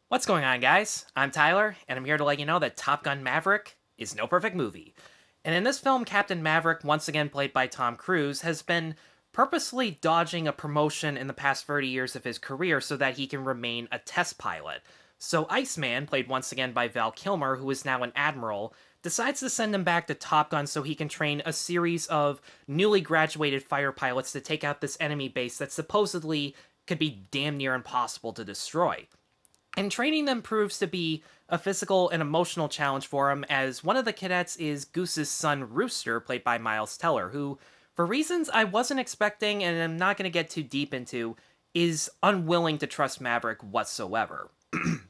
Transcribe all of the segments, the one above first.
What's going on, guys? I'm Tyler, and I'm here to let you know that Top Gun Maverick is no perfect movie. And in this film, Captain Maverick, once again played by Tom Cruise, has been purposely dodging a promotion in the past 30 years of his career so that he can remain a test pilot. So Iceman, played once again by Val Kilmer, who is now an admiral, decides to send him back to Top Gun so he can train a series of newly graduated fighter pilots to take out this enemy base that supposedly could be damn near impossible to destroy. And training them proves to be a physical and emotional challenge for him, as one of the cadets is Goose's son Rooster, played by Miles Teller, who, for reasons I wasn't expecting and I'm not going to get too deep into, is unwilling to trust Maverick whatsoever. And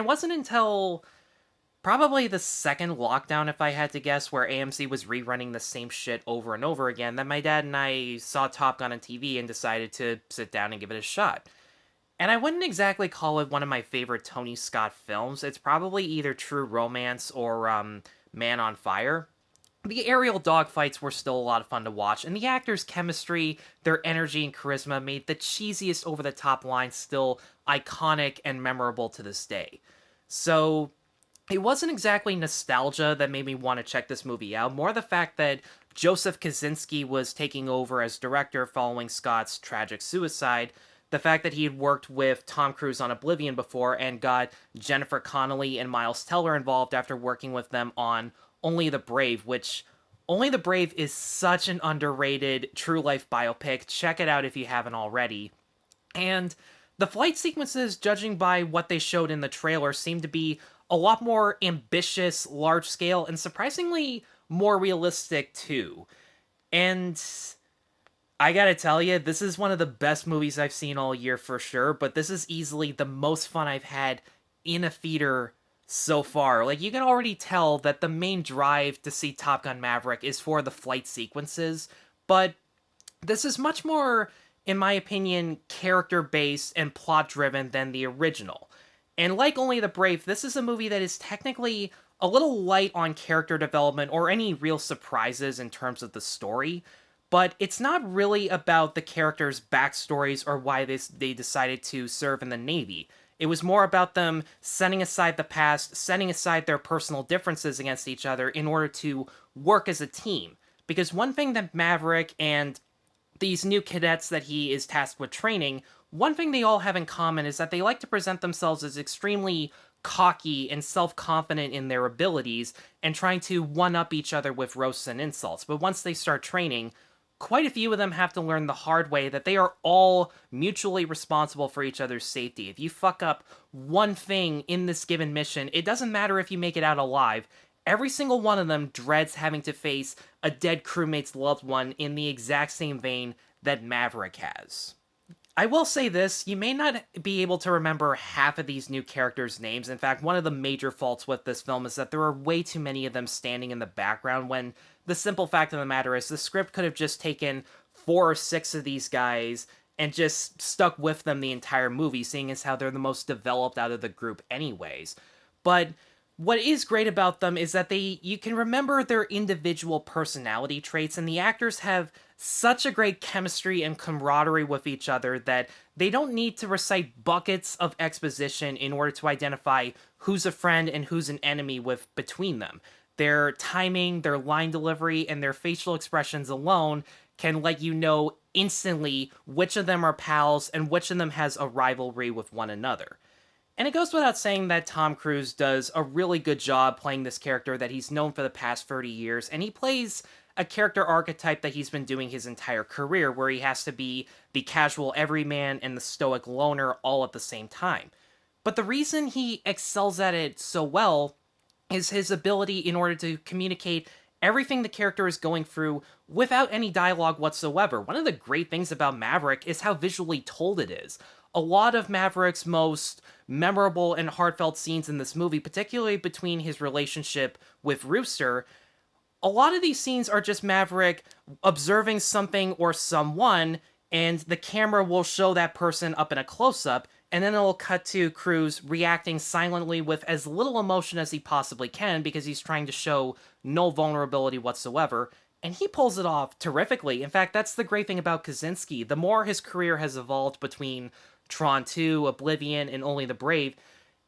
it wasn't until probably the second lockdown, if I had to guess, where AMC was rerunning the same shit over and over again, that my dad and I saw Top Gun on TV and decided to sit down and give it a shot. And I wouldn't exactly call it one of my favorite Tony Scott films. It's probably either True Romance or Man on Fire. The aerial dogfights were still a lot of fun to watch, and the actors' chemistry, their energy and charisma made the cheesiest over the top lines still iconic and memorable to this day. So, it wasn't exactly nostalgia that made me want to check this movie out, more the fact that Joseph Kosinski was taking over as director following Scott's tragic suicide, the fact that he had worked with Tom Cruise on Oblivion before and got Jennifer Connelly and Miles Teller involved after working with them on Only the Brave, which Only the Brave is such an underrated true life biopic. Check it out if you haven't already. And the flight sequences, judging by what they showed in the trailer, seem to be a lot more ambitious, large scale, and surprisingly more realistic too. And I gotta tell you, this is one of the best movies I've seen all year for sure, but this is easily the most fun I've had in a theater so far. Like, you can already tell that the main drive to see Top Gun Maverick is for the flight sequences, but this is much more, in my opinion, character based and plot driven than the original. And like Only the Brave, this is a movie that is technically a little light on character development or any real surprises in terms of the story, but it's not really about the characters' backstories or why they decided to serve in the Navy. It was more about them setting aside the past, setting aside their personal differences against each other in order to work as a team. Because one thing that Maverick and these new cadets that he is tasked with training, one thing they all have in common is that they like to present themselves as extremely cocky and self-confident in their abilities and trying to one-up each other with roasts and insults. But once they start training, quite a few of them have to learn the hard way that they are all mutually responsible for each other's safety. If you fuck up one thing in this given mission, it doesn't matter if you make it out alive. Every single one of them dreads having to face a dead crewmate's loved one in the exact same vein that Maverick has. I will say this, you may not be able to remember half of these new characters' names. In fact, one of the major faults with this film is that there are way too many of them standing in the background when the simple fact of the matter is the script could have just taken 4 or 6 of these guys and just stuck with them the entire movie, seeing as how they're the most developed out of the group anyways. But what is great about them is that you can remember their individual personality traits, and the actors have such a great chemistry and camaraderie with each other that they don't need to recite buckets of exposition in order to identify who's a friend and who's an enemy with between them. Their timing, their line delivery, and their facial expressions alone can let you know instantly which of them are pals and which of them has a rivalry with one another. And it goes without saying that Tom Cruise does a really good job playing this character that he's known for the past 30 years, and he plays a character archetype that he's been doing his entire career, where he has to be the casual everyman and the stoic loner all at the same time. But the reason he excels at it so well is his ability in order to communicate everything the character is going through without any dialogue whatsoever. One of the great things about Maverick is how visually told it is. A lot of Maverick's most memorable and heartfelt scenes in this movie, particularly between his relationship with Rooster, a lot of these scenes are just Maverick observing something or someone, and the camera will show that person up in a close-up, and then it'll cut to Cruise reacting silently with as little emotion as he possibly can because he's trying to show no vulnerability whatsoever, and he pulls it off terrifically. In fact, that's the great thing about Kosinski. The more his career has evolved between Tron 2, Oblivion, and Only the Brave,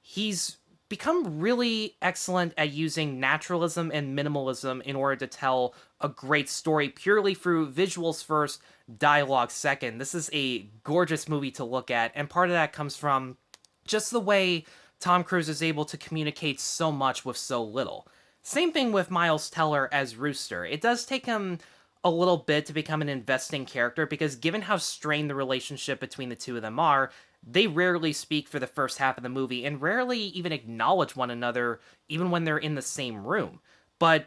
he's become really excellent at using naturalism and minimalism in order to tell a great story purely through visuals first, dialogue second. This is a gorgeous movie to look at, and part of that comes from just the way Tom Cruise is able to communicate so much with so little. Same thing with Miles Teller as Rooster. It does take him a little bit to become an investing character because given how strained the relationship between the two of them are, they rarely speak for the first half of the movie and rarely even acknowledge one another even when they're in the same room. But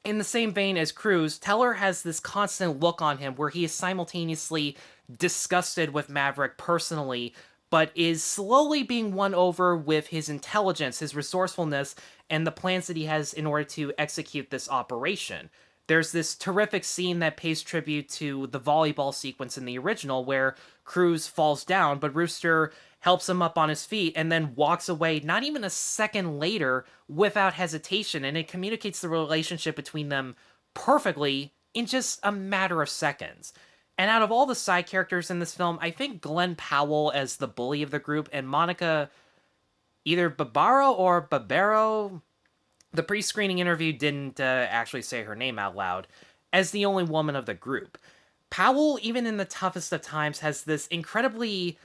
in the same vein as Cruise, Teller has this constant look on him where he is simultaneously disgusted with Maverick personally, but is slowly being won over with his intelligence, his resourcefulness, and the plans that he has in order to execute this operation. There's this terrific scene that pays tribute to the volleyball sequence in the original where Cruise falls down, but Rooster helps him up on his feet and then walks away not even a second later without hesitation, and it communicates the relationship between them perfectly in just a matter of seconds. And out of all the side characters in this film, I think Glen Powell as the bully of the group and Monica, either Barbaro, the pre-screening interview didn't actually say her name out loud, as the only woman of the group. Powell, even in the toughest of times, has this incredibly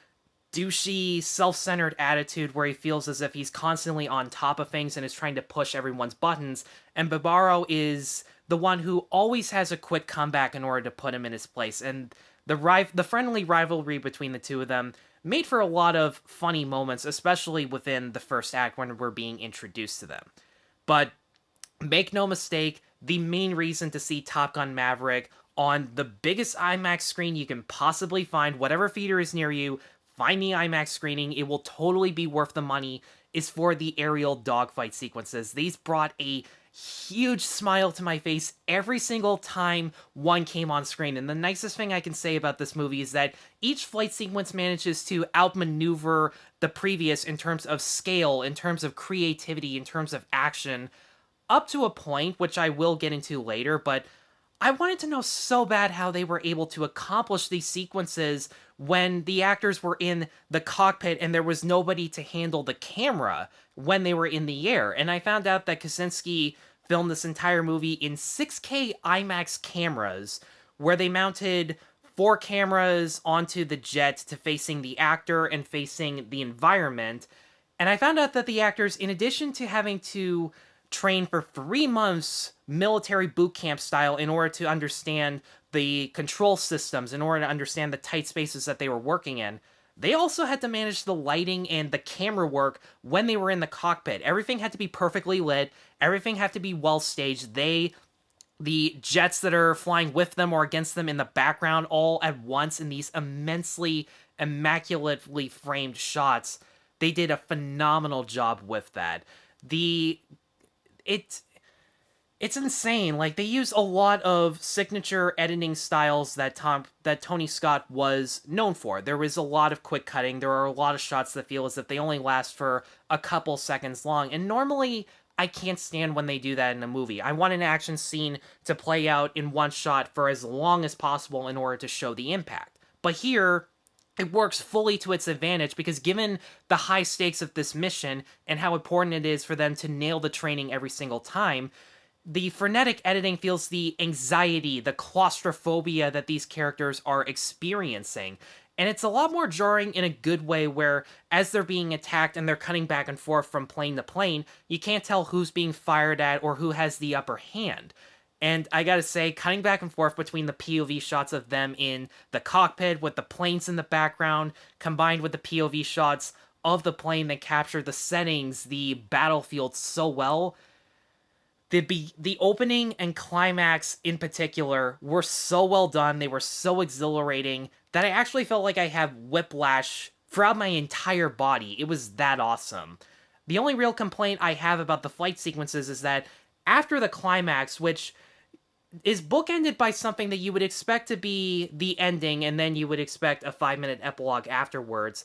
douchey, self-centered attitude where he feels as if he's constantly on top of things and is trying to push everyone's buttons, and Barbaro is the one who always has a quick comeback in order to put him in his place, and the friendly rivalry between the two of them made for a lot of funny moments, especially within the first act when we're being introduced to them. But make no mistake, the main reason to see Top Gun Maverick on the biggest IMAX screen you can possibly find, whatever theater is near you, find the IMAX screening, it will totally be worth the money, is for the aerial dogfight sequences. These brought a huge smile to my face every single time one came on screen. And the nicest thing I can say about this movie is that each flight sequence manages to outmaneuver the previous in terms of scale, in terms of creativity, in terms of action, up to a point, which I will get into later, but I wanted to know so bad how they were able to accomplish these sequences when the actors were in the cockpit and there was nobody to handle the camera when they were in the air. And I found out that Kosinski filmed this entire movie in 6K IMAX cameras, where they mounted 4 cameras onto the jet to facing the actor and facing the environment. And I found out that the actors, in addition to having to train for 3 months military boot camp style in order to understand the control systems, in order to understand the tight spaces that they were working in, they also had to manage the lighting and the camera work when they were in the cockpit. Everything had to be perfectly lit, everything had to be well staged. The jets that are flying with them or against them in the background all at once in these immensely, immaculately framed shots, they did a phenomenal job with that. It's insane. Like, they use a lot of signature editing styles that Tony Scott was known for. There was a lot of quick cutting. There are a lot of shots that feel as if they only last for a couple seconds long. And normally, I can't stand when they do that in a movie. I want an action scene to play out in one shot for as long as possible in order to show the impact. But here, it works fully to its advantage because given the high stakes of this mission and how important it is for them to nail the training every single time, the frenetic editing feels the anxiety, the claustrophobia that these characters are experiencing. And it's a lot more jarring in a good way where as they're being attacked and they're cutting back and forth from plane to plane, you can't tell who's being fired at or who has the upper hand. And I gotta say, cutting back and forth between the POV shots of them in the cockpit with the planes in the background, combined with the POV shots of the plane that capture the settings, the battlefield so well. The opening and climax in particular were so well done, they were so exhilarating, that I actually felt like I have whiplash throughout my entire body. It was that awesome. The only real complaint I have about the flight sequences is that after the climax, which is bookended by something that you would expect to be the ending, and then you would expect a 5-minute epilogue afterwards,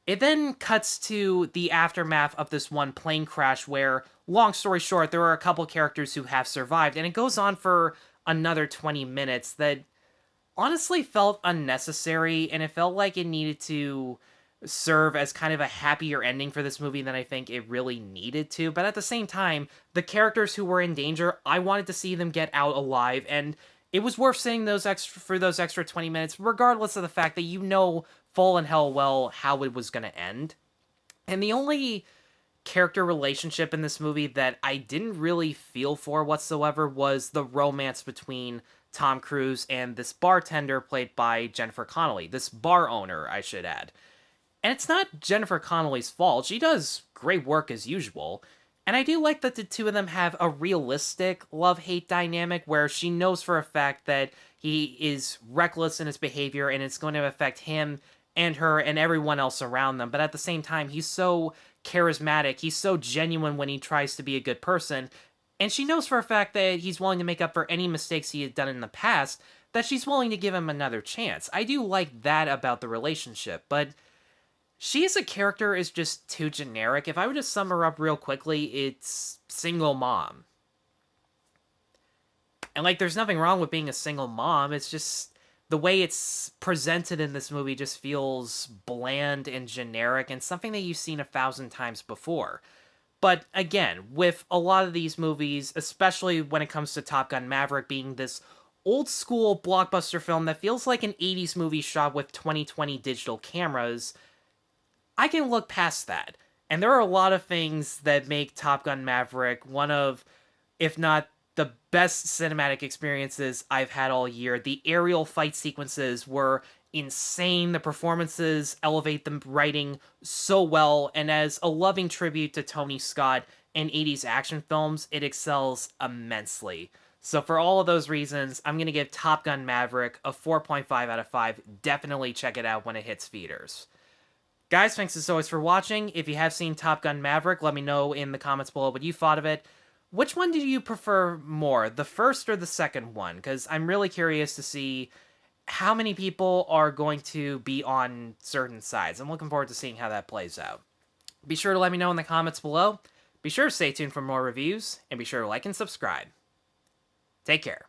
it then cuts to the aftermath of this one plane crash where, long story short, there are a couple characters who have survived, and it goes on for another 20 minutes that honestly felt unnecessary, and it felt like it needed to serve as kind of a happier ending for this movie than I think it really needed to. But at the same time, the characters who were in danger, I wanted to see them get out alive, and it was worth sitting for those extra 20 minutes, regardless of the fact that you know full and hell well how it was going to end. And the only character relationship in this movie that I didn't really feel for whatsoever was the romance between Tom Cruise and this bartender played by Jennifer Connelly, this bar owner, I should add. And it's not Jennifer Connelly's fault. She does great work as usual. And I do like that the two of them have a realistic love-hate dynamic where she knows for a fact that he is reckless in his behavior and it's going to affect him and her and everyone else around them. But at the same time, he's so charismatic. He's so genuine when he tries to be a good person. And she knows for a fact that he's willing to make up for any mistakes he had done in the past, that she's willing to give him another chance. I do like that about the relationship, but she as a character is just too generic. If I were to sum her up real quickly, it's single mom. And, like, there's nothing wrong with being a single mom. It's just the way it's presented in this movie just feels bland and generic and something that you've seen 1,000 times before. But again, with a lot of these movies, especially when it comes to Top Gun Maverick being this old school blockbuster film that feels like an 80s movie shot with 2020 digital cameras, I can look past that. And there are a lot of things that make Top Gun Maverick one of, if not the best cinematic experiences I've had all year. The aerial fight sequences were insane. The performances elevate the writing so well. And as a loving tribute to Tony Scott and 80s action films, it excels immensely. So for all of those reasons, I'm going to give Top Gun Maverick a 4.5 out of 5. Definitely check it out when it hits theaters. Guys, thanks as always for watching. If you have seen Top Gun Maverick, let me know in the comments below what you thought of it. Which one do you prefer more, the first or the second one? Because I'm really curious to see how many people are going to be on certain sides. I'm looking forward to seeing how that plays out. Be sure to let me know in the comments below. Be sure to stay tuned for more reviews, and be sure to like and subscribe. Take care.